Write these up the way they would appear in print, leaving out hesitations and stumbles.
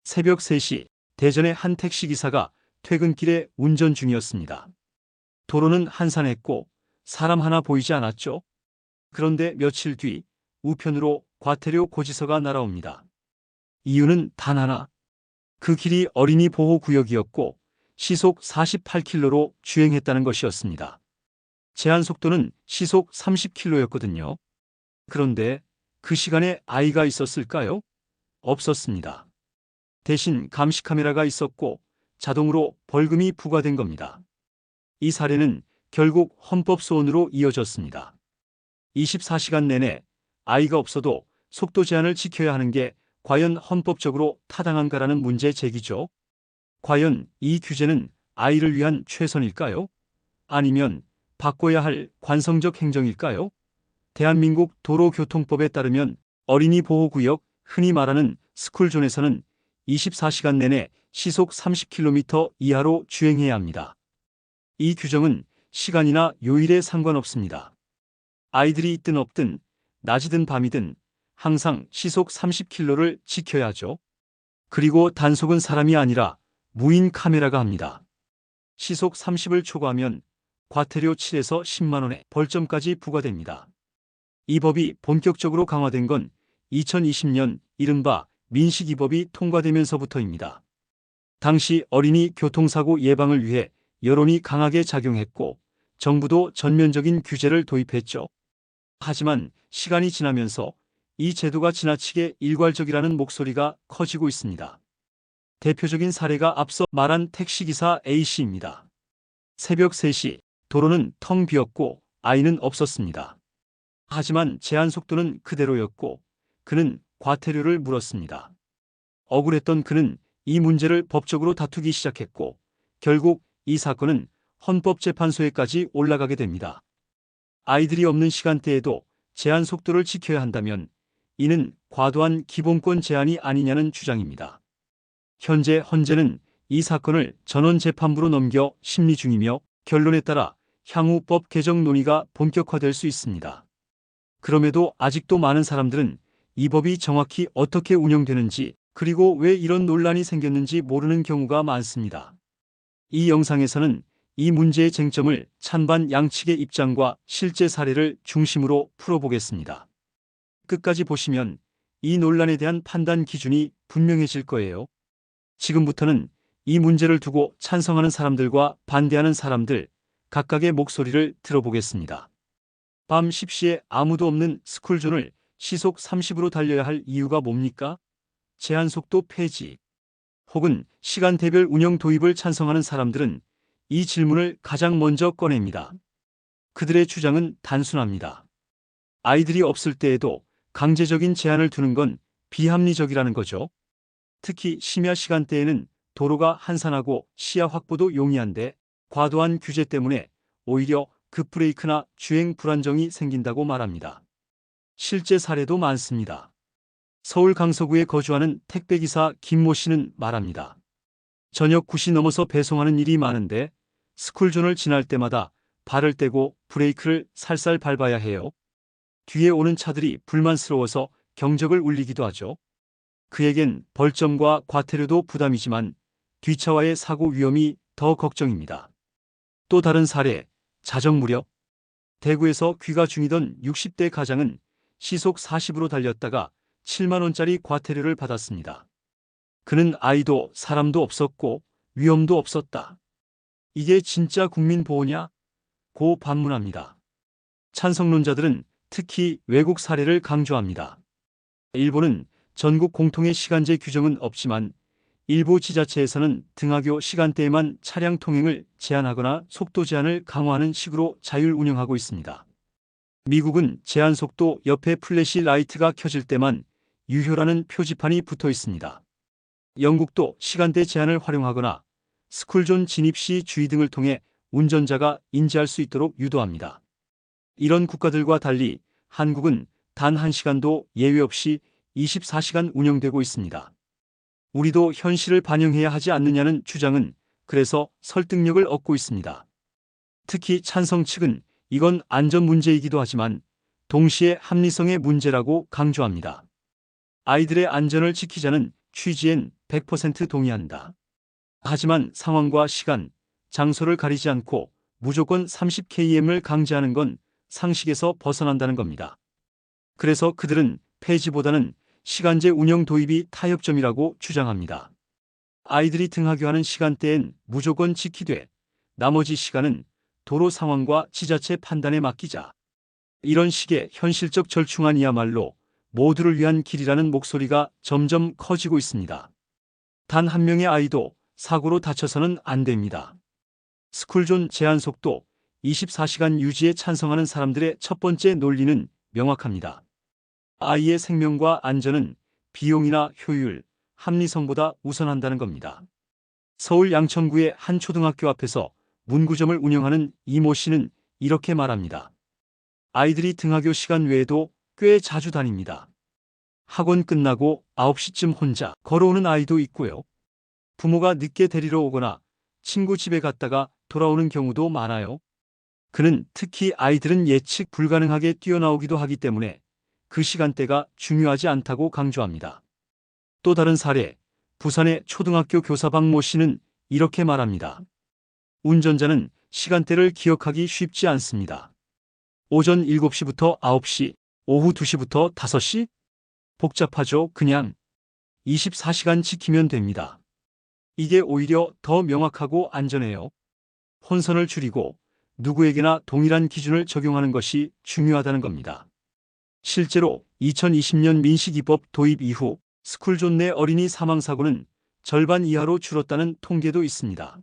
새벽 3시 대전의 한 택시기사가 퇴근길에 운전 중이었습니다. 도로는 한산했고 사람 하나 보이지 않았죠. 그런데 며칠 뒤 우편으로 과태료 고지서가 날아옵니다. 이유는 단 하나. 그 길이 어린이 보호구역이었고 시속 48km로 주행했다는 것이었습니다. 제한 속도는 시속 30km였거든요. 그런데 그 시간에 아이가 있었을까요? 없었습니다. 대신 감시 카메라가 있었고 자동으로 벌금이 부과된 겁니다. 이 사례는 결국 헌법 소원으로 이어졌습니다. 24시간 내내 아이가 없어도 속도 제한을 지켜야 하는 게 과연 헌법적으로 타당한가라는 문제 제기죠. 과연 이 규제는 아이를 위한 최선일까요? 아니면 바꿔야 할 관성적 행정일까요? 대한민국 도로교통법에 따르면 어린이 보호구역, 흔히 말하는 스쿨존에서는 24시간 내내 시속 30km 이하로 주행해야 합니다. 이 규정은 시간이나 요일에 상관없습니다. 아이들이 있든 없든 낮이든 밤이든 항상 시속 30km를 지켜야 하죠. 그리고 단속은 사람이 아니라 무인 카메라가 합니다. 시속 30을 초과하면 과태료 7에서 10만 원의 벌점까지 부과됩니다. 이 법이 본격적으로 강화된 건 2020년 이른바 민식이법이 통과되면서부터입니다. 당시 어린이 교통사고 예방을 위해 여론이 강하게 작용했고 정부도 전면적인 규제를 도입했죠. 하지만 시간이 지나면서 이 제도가 지나치게 일괄적이라는 목소리가 커지고 있습니다. 대표적인 사례가 앞서 말한 택시기사 A씨입니다. 새벽 3시 도로는 텅 비었고 아이는 없었습니다. 하지만 제한 속도는 그대로였고 그는 과태료를 물었습니다. 억울했던 그는 이 문제를 법적으로 다투기 시작했고 결국 이 사건은 헌법재판소에까지 올라가게 됩니다. 아이들이 없는 시간대에도 제한 속도를 지켜야 한다면 이는 과도한 기본권 제한이 아니냐는 주장입니다. 현재 헌재는 이 사건을 전원재판부로 넘겨 심리 중이며 결론에 따라 향후 법 개정 논의가 본격화될 수 있습니다. 그럼에도 아직도 많은 사람들은 이 법이 정확히 어떻게 운영되는지 그리고 왜 이런 논란이 생겼는지 모르는 경우가 많습니다. 이 영상에서는 이 문제의 쟁점을 찬반 양측의 입장과 실제 사례를 중심으로 풀어보겠습니다. 끝까지 보시면 이 논란에 대한 판단 기준이 분명해질 거예요. 지금부터는 이 문제를 두고 찬성하는 사람들과 반대하는 사람들 각각의 목소리를 들어보겠습니다. 밤 10시에 아무도 없는 스쿨존을 시속 30으로 달려야 할 이유가 뭡니까? 제한속도 폐지 혹은 시간대별 운영 도입을 찬성하는 사람들은 이 질문을 가장 먼저 꺼냅니다. 그들의 주장은 단순합니다. 아이들이 없을 때에도 강제적인 제한을 두는 건 비합리적이라는 거죠. 특히 심야 시간대에는 도로가 한산하고 시야 확보도 용이한데 과도한 규제 때문에 오히려 급브레이크나 주행 불안정이 생긴다고 말합니다. 실제 사례도 많습니다. 서울 강서구에 거주하는 택배기사 김모 씨는 말합니다. 저녁 9시 넘어서 배송하는 일이 많은데 스쿨존을 지날 때마다 발을 떼고 브레이크를 살살 밟아야 해요. 뒤에 오는 차들이 불만스러워서 경적을 울리기도 하죠. 그에겐 벌점과 과태료도 부담이지만 뒷차와의 사고 위험이 더 걱정입니다. 또 다른 사례, 자정 무렵 대구에서 귀가 중이던 60대 가장은 시속 40으로 달렸다가 7만 원짜리 과태료를 받았습니다. 그는 아이도 사람도 없었고 위험도 없었다. 이게 진짜 국민보호냐? 고 반문합니다. 찬성론자들은 특히 외국 사례를 강조합니다. 일본은 전국 공통의 시간제 규정은 없지만 일부 지자체에서는 등하교 시간대에만 차량 통행을 제한하거나 속도 제한을 강화하는 식으로 자율 운영하고 있습니다. 미국은 제한 속도 옆에 플래시 라이트가 켜질 때만 유효라는 표지판이 붙어 있습니다. 영국도 시간대 제한을 활용하거나 스쿨존 진입 시 주의 등을 통해 운전자가 인지할 수 있도록 유도합니다. 이런 국가들과 달리 한국은 단 1시간도 예외 없이 24시간 운영되고 있습니다. 우리도 현실을 반영해야 하지 않느냐는 주장은 그래서 설득력을 얻고 있습니다. 특히 찬성 측은 이건 안전 문제이기도 하지만 동시에 합리성의 문제라고 강조합니다. 아이들의 안전을 지키자는 취지엔 100% 동의한다. 하지만 상황과 시간, 장소를 가리지 않고 무조건 30km를 강제하는 건 상식에서 벗어난다는 겁니다. 그래서 그들은 폐지보다는 시간제 운영 도입이 타협점이라고 주장합니다. 아이들이 등하교하는 시간대엔 무조건 지키되 나머지 시간은 도로 상황과 지자체 판단에 맡기자. 이런 식의 현실적 절충안이야말로 모두를 위한 길이라는 목소리가 점점 커지고 있습니다. 단 한 명의 아이도 사고로 다쳐서는 안 됩니다. 스쿨존 제한 속도 24시간 유지에 찬성하는 사람들의 첫 번째 논리는 명확합니다. 아이의 생명과 안전은 비용이나 효율, 합리성보다 우선한다는 겁니다. 서울 양천구의 한 초등학교 앞에서 문구점을 운영하는 이모 씨는 이렇게 말합니다. 아이들이 등하교 시간 외에도 꽤 자주 다닙니다. 학원 끝나고 9시쯤 혼자 걸어오는 아이도 있고요. 부모가 늦게 데리러 오거나 친구 집에 갔다가 돌아오는 경우도 많아요. 그는 특히 아이들은 예측 불가능하게 뛰어나오기도 하기 때문에 그 시간대가 중요하지 않다고 강조합니다. 또 다른 사례, 부산의 초등학교 교사 박모 씨는 이렇게 말합니다. 운전자는 시간대를 기억하기 쉽지 않습니다. 오전 7시부터 9시, 오후 2시부터 5시? 복잡하죠, 그냥. 24시간 지키면 됩니다. 이게 오히려 더 명확하고 안전해요. 혼선을 줄이고 누구에게나 동일한 기준을 적용하는 것이 중요하다는 겁니다. 실제로 2020년 민식이법 도입 이후 스쿨존 내 어린이 사망사고는 절반 이하로 줄었다는 통계도 있습니다.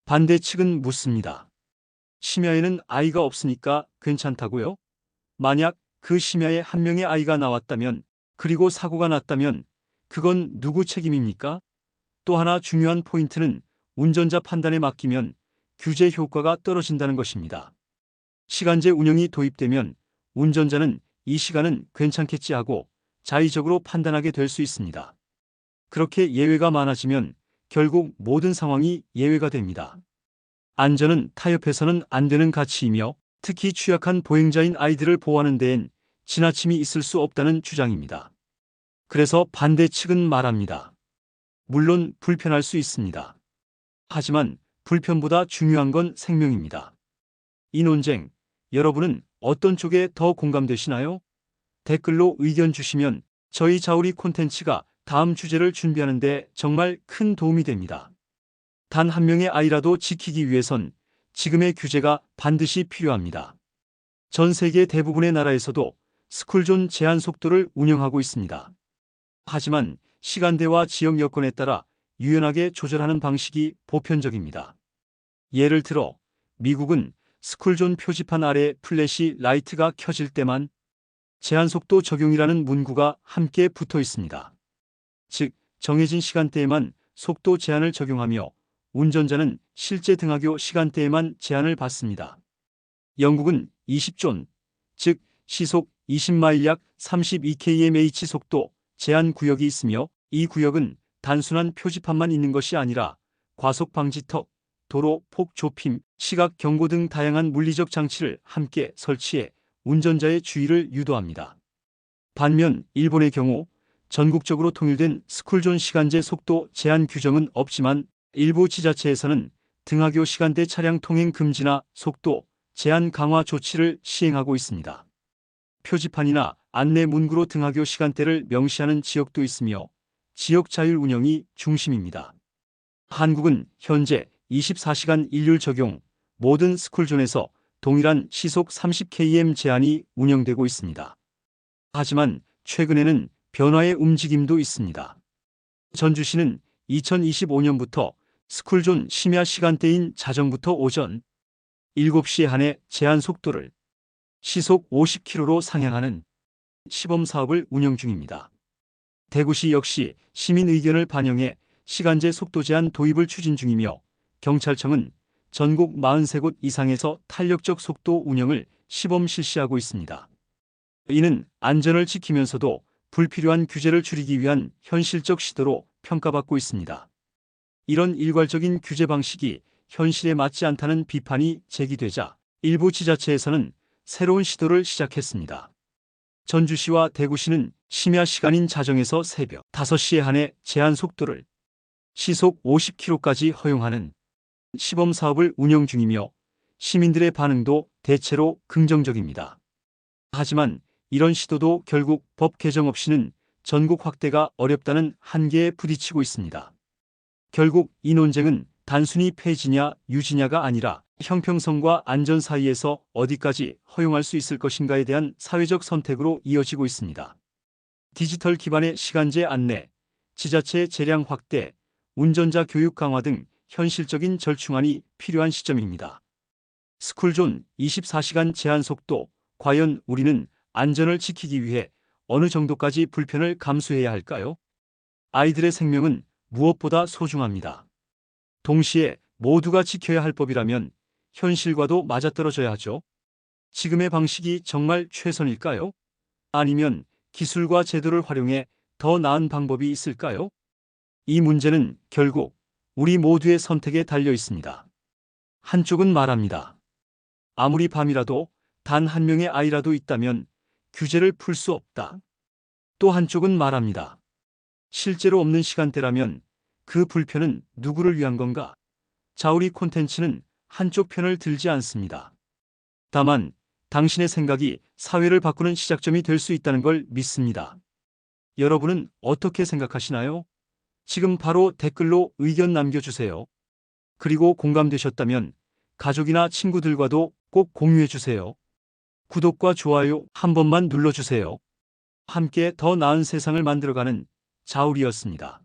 반대 측은 묻습니다. 심야에는 아이가 없으니까 괜찮다고요? 만약 그 심야에 한 명의 아이가 나왔다면, 그리고 사고가 났다면 그건 누구 책임입니까? 또 하나 중요한 포인트는 운전자 판단에 맡기면 규제 효과가 떨어진다는 것입니다. 시간제 운영이 도입되면 운전자는 이 시간은 괜찮겠지 하고 자의적으로 판단하게 될 수 있습니다. 그렇게 예외가 많아지면 결국 모든 상황이 예외가 됩니다. 안전은 타협해서는 안 되는 가치이며 특히 취약한 보행자인 아이들을 보호하는 데엔 지나침이 있을 수 없다는 주장입니다. 그래서 반대 측은 말합니다. 물론 불편할 수 있습니다. 하지만 불편보다 중요한 건 생명입니다. 이 논쟁, 여러분은 어떤 쪽에 더 공감되시나요? 댓글로 의견 주시면 저희 자우리 콘텐츠가 다음 주제를 준비하는데 정말 큰 도움이 됩니다. 단 한 명의 아이라도 지키기 위해선 지금의 규제가 반드시 필요합니다. 전 세계 대부분의 나라에서도 스쿨존 제한 속도를 운영하고 있습니다. 하지만 시간대와 지역 여건에 따라 유연하게 조절하는 방식이 보편적입니다. 예를 들어 미국은 스쿨존 표지판 아래 플래시 라이트가 켜질 때만 제한속도 적용이라는 문구가 함께 붙어 있습니다. 즉, 정해진 시간대에만 속도 제한을 적용하며 운전자는 실제 등하교 시간대에만 제한을 받습니다. 영국은 20존, 즉 시속 20마일 약 32km/h 속도 제한 구역이 있으며 이 구역은 단순한 표지판만 있는 것이 아니라 과속 방지턱, 도로 폭 좁힘, 시각 경고 등 다양한 물리적 장치를 함께 설치해 운전자의 주의를 유도합니다. 반면 일본의 경우 전국적으로 통일된 스쿨존 시간제 속도 제한 규정은 없지만 일부 지자체에서는 등하교 시간대 차량 통행 금지나 속도 제한 강화 조치를 시행하고 있습니다. 표지판이나 안내 문구로 등하교 시간대를 명시하는 지역도 있으며 지역 자율 운영이 중심입니다. 한국은 현재 24시간 일률 적용, 모든 스쿨존에서 동일한 시속 30km 제한이 운영되고 있습니다. 하지만 최근에는 변화의 움직임도 있습니다. 전주시는 2025년부터 스쿨존 심야 시간대인 자정부터 오전 7시에 한해 제한 속도를 시속 50km로 상향하는 시범 사업을 운영 중입니다. 대구시 역시 시민 의견을 반영해 시간제 속도 제한 도입을 추진 중이며 경찰청은 전국 43곳 이상에서 탄력적 속도 운영을 시범 실시하고 있습니다. 이는 안전을 지키면서도 불필요한 규제를 줄이기 위한 현실적 시도로 평가받고 있습니다. 이런 일괄적인 규제 방식이 현실에 맞지 않다는 비판이 제기되자 일부 지자체에서는 새로운 시도를 시작했습니다. 전주시와 대구시는 심야 시간인 자정에서 새벽 5시에 한해 제한 속도를 시속 50km까지 허용하는 시범 사업을 운영 중이며 시민들의 반응도 대체로 긍정적입니다. 하지만 이런 시도도 결국 법 개정 없이는 전국 확대가 어렵다는 한계에 부딪히고 있습니다. 결국 이 논쟁은 단순히 폐지냐 유지냐가 아니라 형평성과 안전 사이에서 어디까지 허용할 수 있을 것인가에 대한 사회적 선택으로 이어지고 있습니다. 디지털 기반의 시간제 안내, 지자체 재량 확대, 운전자 교육 강화 등 현실적인 절충안이 필요한 시점입니다. 스쿨존 24시간 제한 속도, 과연 우리는 안전을 지키기 위해 어느 정도까지 불편을 감수해야 할까요? 아이들의 생명은 무엇보다 소중합니다. 동시에 모두가 지켜야 할 법이라면 현실과도 맞아떨어져야 하죠. 지금의 방식이 정말 최선일까요? 아니면 기술과 제도를 활용해 더 나은 방법이 있을까요? 이 문제는 결국 우리 모두의 선택에 달려 있습니다. 한쪽은 말합니다. 아무리 밤이라도 단 한 명의 아이라도 있다면 규제를 풀 수 없다. 또 한쪽은 말합니다. 실제로 없는 시간대라면 그 불편은 누구를 위한 건가? 자우리 콘텐츠는 한쪽 편을 들지 않습니다. 다만 당신의 생각이 사회를 바꾸는 시작점이 될 수 있다는 걸 믿습니다. 여러분은 어떻게 생각하시나요? 지금 바로 댓글로 의견 남겨주세요. 그리고 공감되셨다면 가족이나 친구들과도 꼭 공유해주세요. 구독과 좋아요 한 번만 눌러주세요. 함께 더 나은 세상을 만들어가는 자우리였습니다.